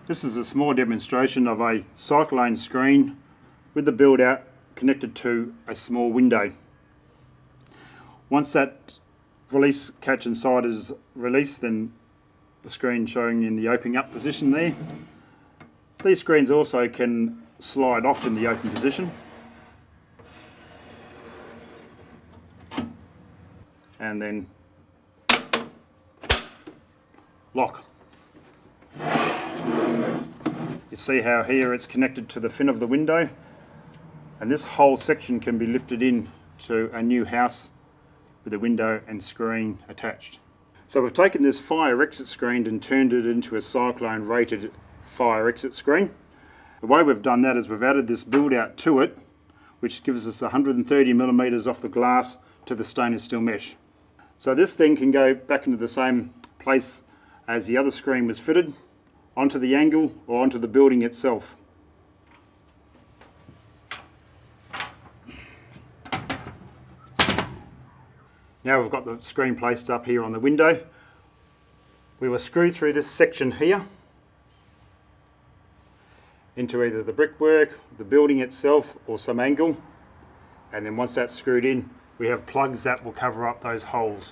This is a small demonstration of a Cyclone screen with the build out connected to a small window. Once that release catch inside is released, then the screen showing in the opening up position there. These screens also can slide off in the open position and then lock. You see how here it's connected to the fin of the window, and this whole section can be lifted in to a new house with a window and screen attached. So we've taken this fire exit screen and turned it into a Cyclone rated fire exit screen. The way we've done that is we've added this build out to it, which gives us 130 millimeters off the glass to the stainless steel mesh. So this thing can go back into the same place as the other screen was fitted, onto the angle or onto the building itself. Now we've got the screen placed up here on the window. We will screw through this section here into either the brickwork, the building itself, or some angle. And then once that's screwed in, we have plugs that will cover up those holes.